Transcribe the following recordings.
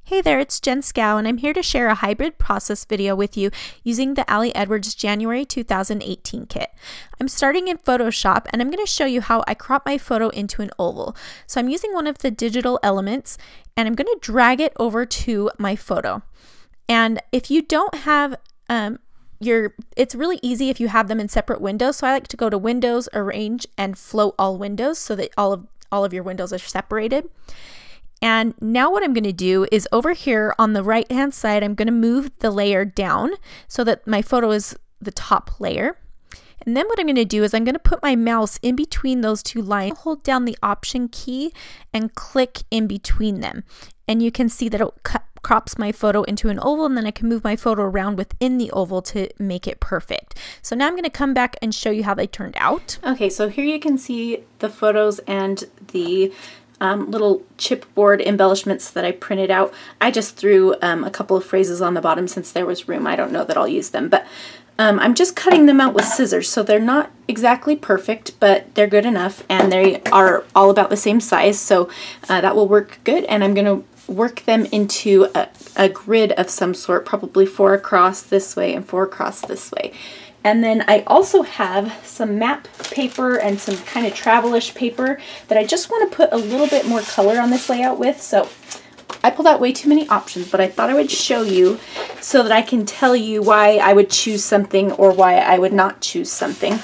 Hey there, it's Jen Schow, and I'm here to share a hybrid process video with you using the Ali Edwards January 2018 kit. I'm starting in Photoshop, and I'm going to show you how I crop my photo into an oval. So I'm using one of the digital elements, and I'm going to drag it over to my photo. And if you don't have it's really easy if you have them in separate windows. So I like to go to Windows, Arrange, and Float All Windows so that all of your windows are separated. And now what I'm going to do is over here on the right hand side, I'm going to move the layer down so that my photo is the top layer. And then what I'm going to do is I'm going to put my mouse in between those two lines, hold down the Option key and click in between them. And you can see that it crops my photo into an oval, and then I can move my photo around within the oval to make it perfect. So now I'm going to come back and show you how they turned out. Okay, so here you can see the photos and the little chipboard embellishments that I printed out. I just threw a couple of phrases on the bottom since there was room. I don't know that I'll use them, but I'm just cutting them out with scissors, so they're not exactly perfect, but they're good enough, and they are all about the same size, so that will work good. And I'm going to work them into a grid of some sort, probably 4 across this way and 4 across this way. And then I also have some map paper and some kind of travel-ish paper that I just want to put a little bit more color on this layout with. So I pulled out way too many options, but I thought I would show you so that I can tell you why I would choose something or why I would not choose something.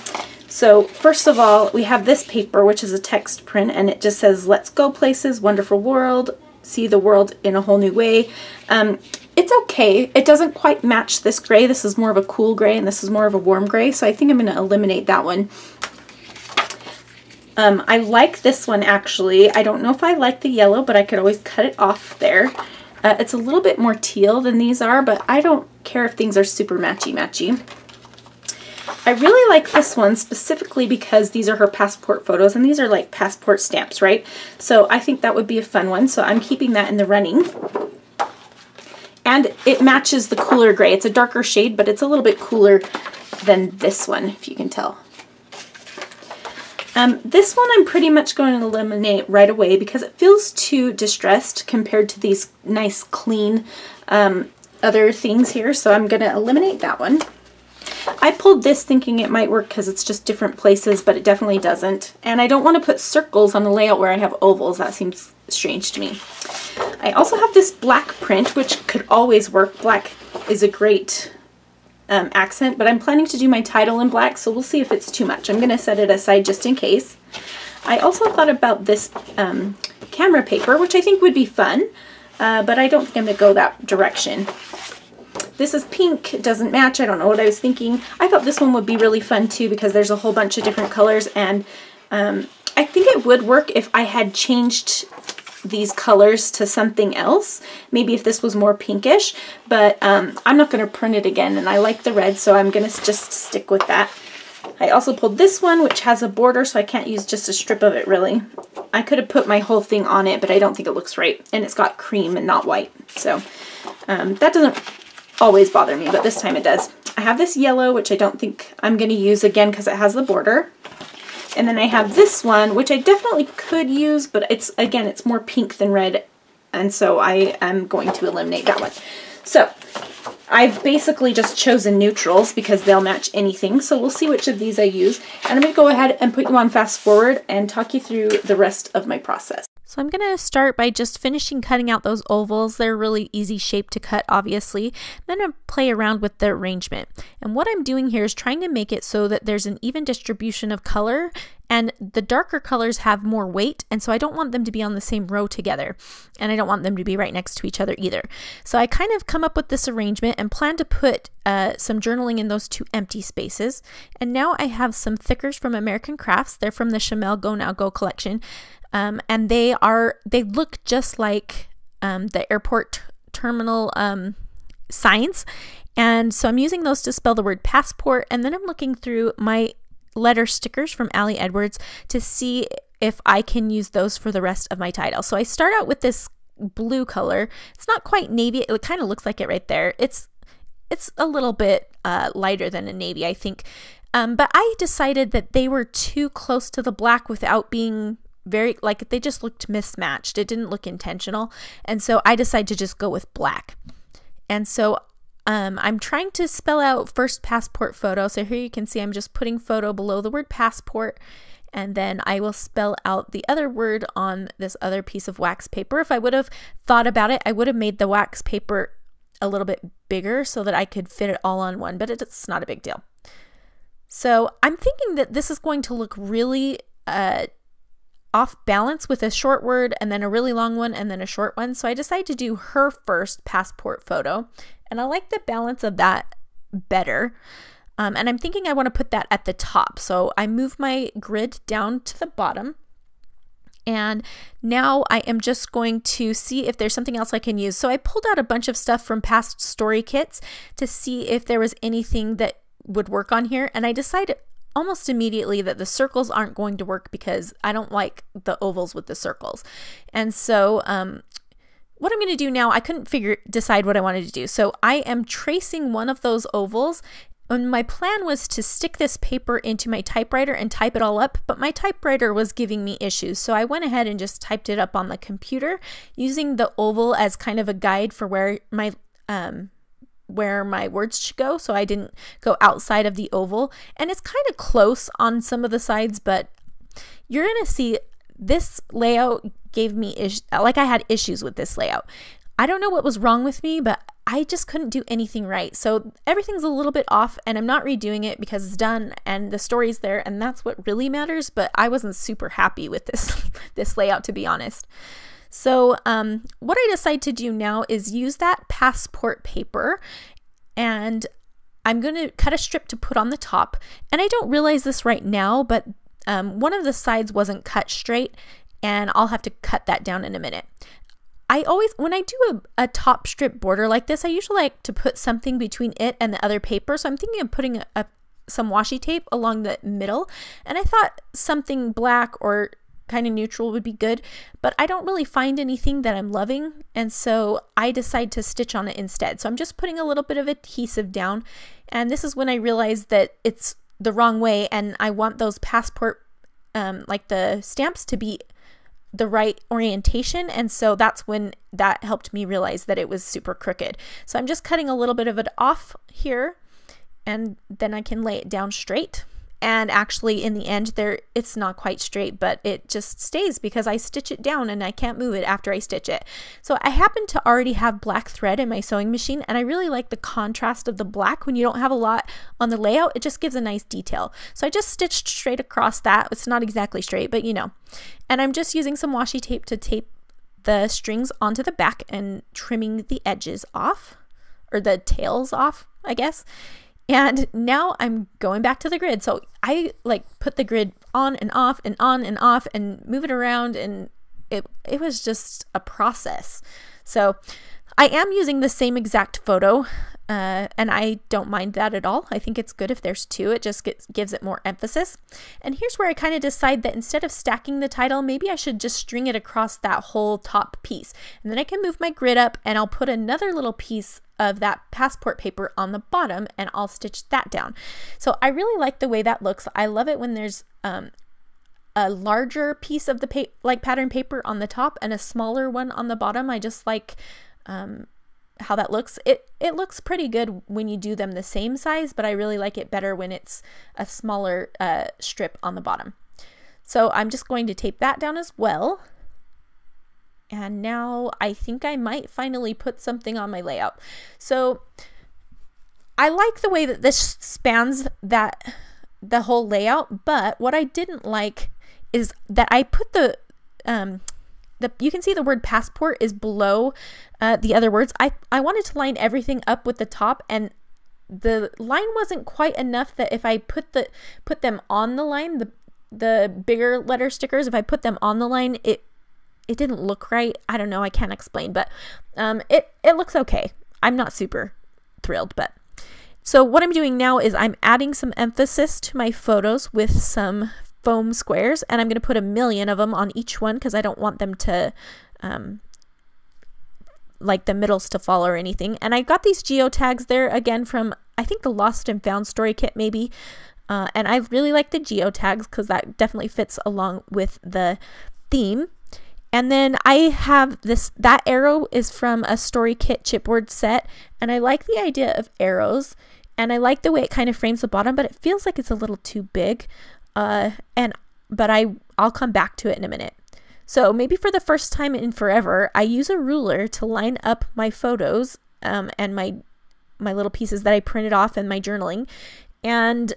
So first of all, we have this paper, which is a text print, and it just says, "Let's go places, wonderful world, see the world in a whole new way." It's okay. It doesn't quite match this gray. This is more of a cool gray, and this is more of a warm gray, so I think I'm going to eliminate that one. I like this one, actually. I don't know if I like the yellow, but I could always cut it off there. It's a little bit more teal than these are, but I don't care if things are super matchy-matchy. I really like this one specifically because these are her passport photos, and these are like passport stamps, right? So I think that would be a fun one, so I'm keeping that in the running. And it matches the cooler gray. It's a darker shade, but it's a little bit cooler than this one, if you can tell. This one I'm pretty much going to eliminate right away because it feels too distressed compared to these nice, clean other things here, so I'm going to eliminate that one. I pulled this thinking it might work because it's just different places, but it definitely doesn't. And I don't want to put circles on a layout where I have ovals. That seems strange to me. I also have this black print, which could always work. Black is a great accent, but I'm planning to do my title in black, so we'll see if it's too much. I'm going to set it aside just in case. I also thought about this camera paper, which I think would be fun, but I don't think I'm going to go that direction. This is pink. It doesn't match. I don't know what I was thinking. I thought this one would be really fun too because there's a whole bunch of different colors, and I think it would work if I had changed these colors to something else. Maybe if this was more pinkish, but I'm not going to print it again, and I like the red, so I'm going to just stick with that. I also pulled this one, which has a border, so I can't use just a strip of it, really. I could have put my whole thing on it, but I don't think it looks right, and it's got cream and not white, so that doesn't always bother me, but this time it does. I have this yellow, which I don't think I'm going to use again because it has the border. And then I have this one, which I definitely could use, but again, it's more pink than red, and so I am going to eliminate that one. So I've basically just chosen neutrals because they'll match anything, so we'll see which of these I use. And I'm going to go ahead and put you on fast forward and talk you through the rest of my process. So I'm going to start by just finishing cutting out those ovals. They're really easy shape to cut, obviously. Then I'm going to play around with the arrangement. And what I'm doing here is trying to make it so that there's an even distribution of color, and the darker colors have more weight, and so I don't want them to be on the same row together, and I don't want them to be right next to each other either. So I kind of come up with this arrangement and plan to put some journaling in those two empty spaces. And now I have some thickers from American Crafts. They're from the Chamel Go Now Go collection. And they look just like the airport terminal signs. And so I'm using those to spell the word passport. And then I'm looking through my letter stickers from Ali Edwards to see if I can use those for the rest of my title. So I start out with this blue color. It's not quite navy. It kind of looks like it right there. It's a little bit lighter than a navy, I think. But I decided that they were too close to the black without being very, like, they just looked mismatched. It didn't look intentional. And so I decided to just go with black. And so I'm trying to spell out first passport photo. So here you can see I'm just putting photo below the word passport. And then I will spell out the other word on this other piece of wax paper. If I would have thought about it, I would have made the wax paper a little bit bigger so that I could fit it all on one, but it's not a big deal. So I'm thinking that this is going to look really off balance with a short word and then a really long one and then a short one. So I decided to do her first passport photo, and I like the balance of that better. And I'm thinking I want to put that at the top. So I move my grid down to the bottom. And now I am just going to see if there's something else I can use. So I pulled out a bunch of stuff from past story kits to see if there was anything that would work on here. And I decided almost immediately that the circles aren't going to work because I don't like the ovals with the circles. And so what I'm going to do now, I couldn't decide what I wanted to do. So I am tracing one of those ovals. And my plan was to stick this paper into my typewriter and type it all up, but my typewriter was giving me issues. So I went ahead and just typed it up on the computer using the oval as kind of a guide for where my words should go. So I didn't go outside of the oval. And it's kind of close on some of the sides, but you're going to see this layout gave me I had issues with this layout. I don't know what was wrong with me, but I just couldn't do anything right. So everything's a little bit off, and I'm not redoing it because it's done and the story's there, and that's what really matters. But I wasn't super happy with this layout, to be honest. So what I decide to do now is use that passport paper, and I'm going to cut a strip to put on the top. And I don't realize this right now, but one of the sides wasn't cut straight, and I'll have to cut that down in a minute. When I do a top strip border like this, I usually like to put something between it and the other paper. So I'm thinking of putting some washi tape along the middle. And I thought something black or kind of neutral would be good, but I don't really find anything that I'm loving. And so I decide to stitch on it instead. So I'm just putting a little bit of adhesive down. And this is when I realized that it's the wrong way. And I want those passport, like the stamps, to be the right orientation, and so that's when that helped me realize that it was super crooked. So I'm just cutting a little bit of it off here, and then I can lay it down straight. And actually in the end it's not quite straight, but it just stays because I stitch it down and I can't move it after I stitch it. So I happen to already have black thread in my sewing machine, and I really like the contrast of the black. When you don't have a lot on the layout, it just gives a nice detail. So I just stitched straight across that. It's not exactly straight, but you know. And I'm just using some washi tape to tape the strings onto the back and trimming the edges off, or the tails off, I guess. And now I'm going back to the grid. So I put the grid on and off and on and off and move it around, and it was just a process. So I am using the same exact photo, and I don't mind that at all. I think it's good if there's two. It just gives it more emphasis. And here's where I kind of decide that instead of stacking the title, maybe I should just string it across that whole top piece. And then I can move my grid up, and I'll put another little piece of that passport paper on the bottom, and I'll stitch that down. So I really like the way that looks. I love it when there's a larger piece of the pattern paper on the top and a smaller one on the bottom. I just like how that looks. It looks pretty good when you do them the same size, but I really like it better when it's a smaller strip on the bottom. So I'm just going to tape that down as well. And now I think I might finally put something on my layout. So I like the way that this spans the whole layout, but what I didn't like is that I put you can see the word passport is below the other words. I wanted to line everything up with the top, and the line wasn't quite enough that if I put them on the line, the bigger letter stickers, if I put them on the line, it didn't look right. I don't know, I can't explain, but it looks okay. I'm not super thrilled, but so what I'm doing now is I'm adding some emphasis to my photos with some foam squares, and I'm going to put 1,000,000 of them on each one because I don't want them to like the middles to fall or anything. And I got these geotags there again from, I think, the Lost and Found story kit maybe. And I really like the geotags because that definitely fits along with the theme. And then I have that arrow is from a Story Kit chipboard set, and I like the idea of arrows, and I like the way it kind of frames the bottom, but it feels like it's a little too big. But I'll come back to it in a minute. So maybe for the first time in forever, I use a ruler to line up my photos and my little pieces that I printed off in my journaling, and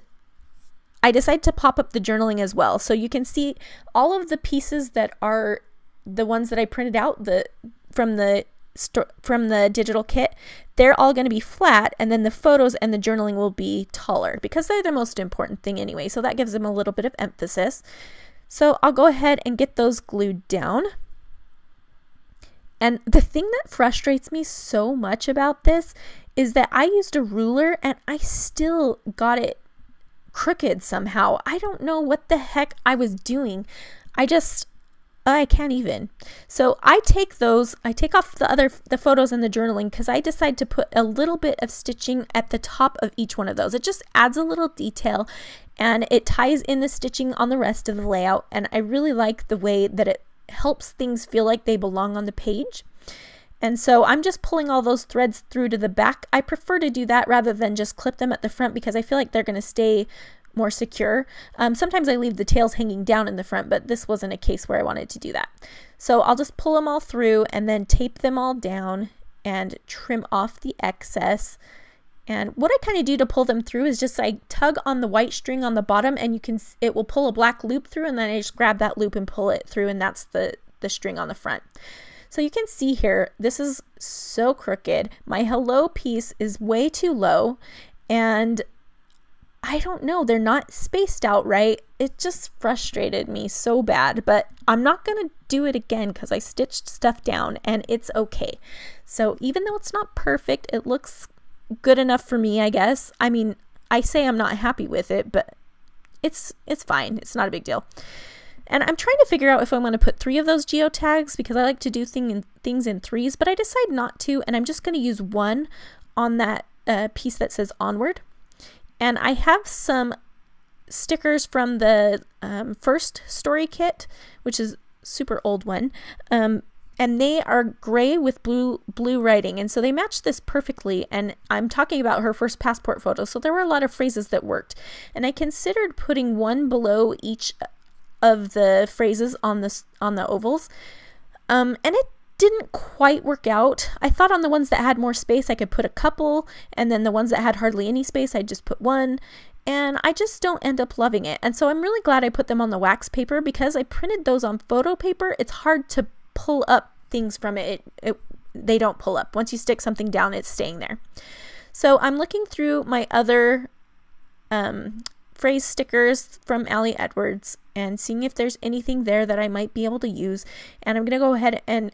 I decided to pop up the journaling as well. So you can see all of the pieces that are the ones that I printed out from the digital kit. They're all going to be flat, and then the photos and the journaling will be taller because they're the most important thing anyway. So that gives them a little bit of emphasis. So I'll go ahead and get those glued down. And the thing that frustrates me so much about this is that I used a ruler and I still got it crooked somehow. I don't know what the heck I was doing. I can't even. So I take off the photos and the journaling because I decide to put a little bit of stitching at the top of each one of those. It just adds a little detail and it ties in the stitching on the rest of the layout. And I really like the way that it helps things feel like they belong on the page. And so I'm just pulling all those threads through to the back. I prefer to do that rather than just clip them at the front because I feel like they're going to stay more secure. Sometimes I leave the tails hanging down in the front, but this wasn't a case where I wanted to do that. So I'll just pull them all through and then tape them all down and trim off the excess. And what I kind of do to pull them through is just I tug on the white string on the bottom, and it will pull a black loop through, and then I just grab that loop and pull it through, and that's the string on the front. So you can see here, this is so crooked. My hello piece is way too low, and I don't know, they're not spaced out right. It just frustrated me so bad, but I'm not going to do it again because I stitched stuff down and it's okay. So even though it's not perfect, it looks good enough for me, I guess. I mean, I say I'm not happy with it, but it's fine. It's not a big deal. And I'm trying to figure out if I want to put 3 of those geotags because I like to do things in 3s, but I decide not to, and I'm just going to use 1 on that piece that says onward. And I have some stickers from the first story kit, which is super old one, and they are gray with blue writing, and so they match this perfectly. And I'm talking about her first passport photo, so there were a lot of phrases that worked, and I considered putting 1 below each of the phrases on the ovals, and it didn't quite work out. I thought on the ones that had more space I could put a couple, and then the ones that had hardly any space I'd just put 1, and I just don't end up loving it. And so I'm really glad I put them on the wax paper because I printed those on photo paper. It's hard to pull up things from it. They don't pull up. Once you stick something down, it's staying there. So I'm looking through my other phrase stickers from Allie Edwards and seeing if there's anything there that I might be able to use. And I'm going to go ahead and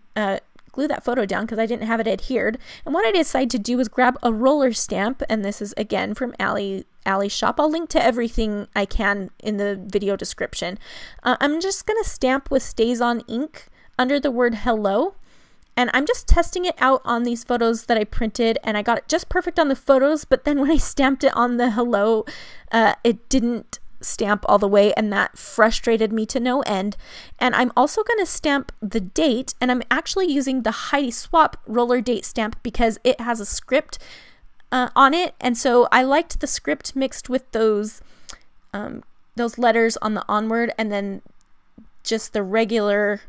glue that photo down because I didn't have it adhered. And what I decided to do was grab a roller stamp, and this is again from Allie's shop. I'll link to everything I can in the video description. I'm just going to stamp with Stays On ink under the word hello. And I'm just testing it out on these photos that I printed, and I got it just perfect on the photos, but then when I stamped it on the hello, it didn't stamp all the way, and that frustrated me to no end. And I'm also going to stamp the date, and I'm actually using the Heidi Swap roller date stamp because it has a script on it, and so I liked the script mixed with those letters on the onward, and then just the regular...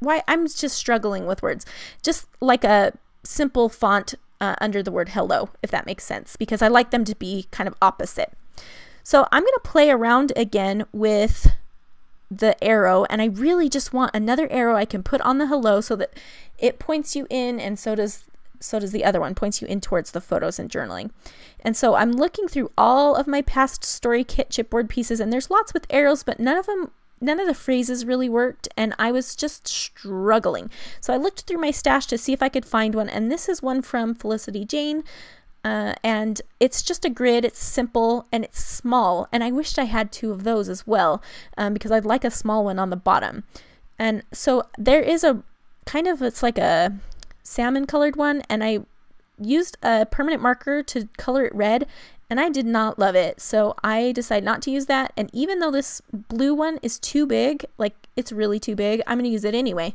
I'm just struggling with words. Just like a simple font under the word hello, if that makes sense, because I like them to be kind of opposite. So I'm going to play around again with the arrow, and I really just want another arrow I can put on the hello so that it points you in, and so does the other one, points you in towards the photos and journaling. And so I'm looking through all of my past story kit chipboard pieces, and there's lots with arrows, but none of the phrases really worked, and I was just struggling. So I looked through my stash to see if I could find one, and this is one from Felicity Jane, and it's just a grid. It's simple and it's small, and I wished I had 2 of those as well, because I'd like a small one on the bottom. And so there is a kind of, it's like a salmon colored one, and I used a permanent marker to color it red, and I did not love it. So I decided not to use that. And even though this blue one is too big, like it's really too big, I'm going to use it anyway.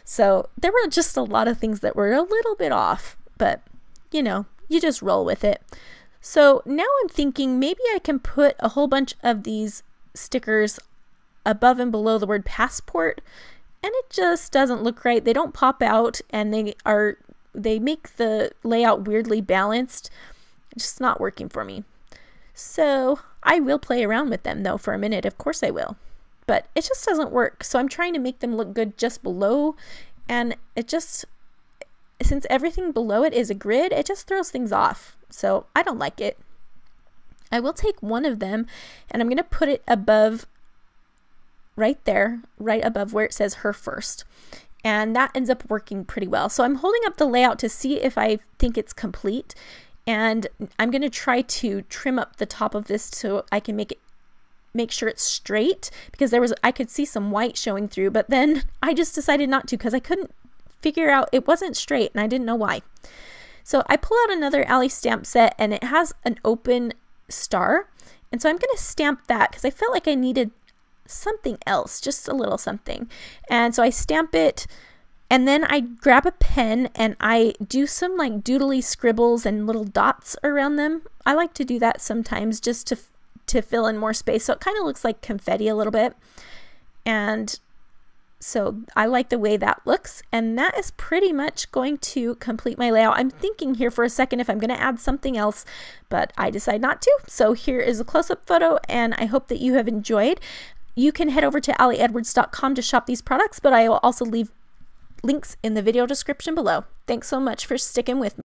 So there were just a lot of things that were a little bit off, but you know, you just roll with it. So now I'm thinking maybe I can put a whole bunch of these stickers above and below the word passport, and it just doesn't look right. They don't pop out, and they make the layout weirdly balanced. It's just not working for me. So I will play around with them though for a minute. Of course I will, but it just doesn't work. So I'm trying to make them look good just below, and it just, since everything below it is a grid, it just throws things off. So I don't like it. I will take one of them and I'm going to put it above, right there, right above where it says her first. And that ends up working pretty well. So I'm holding up the layout to see if I think it's complete. And I'm going to try to trim up the top of this so I can make sure it's straight, because I could see some white showing through, but then I just decided not to because I couldn't figure out, it wasn't straight and I didn't know why. So I pull out another Ally stamp set, and it has an open star. And so I'm going to stamp that because I felt like I needed something else, just a little something. And so I stamp it, and then I grab a pen and I do some like doodly scribbles and little dots around them. I like to do that sometimes just to fill in more space. So it kind of looks like confetti a little bit. And so I like the way that looks, and that is pretty much going to complete my layout. I'm thinking here for a second if I'm going to add something else, but I decide not to. So here is a close-up photo, and I hope that you have enjoyed. You can head over to AllieEdwards.com to shop these products, but I will also leave links in the video description below. Thanks so much for sticking with me.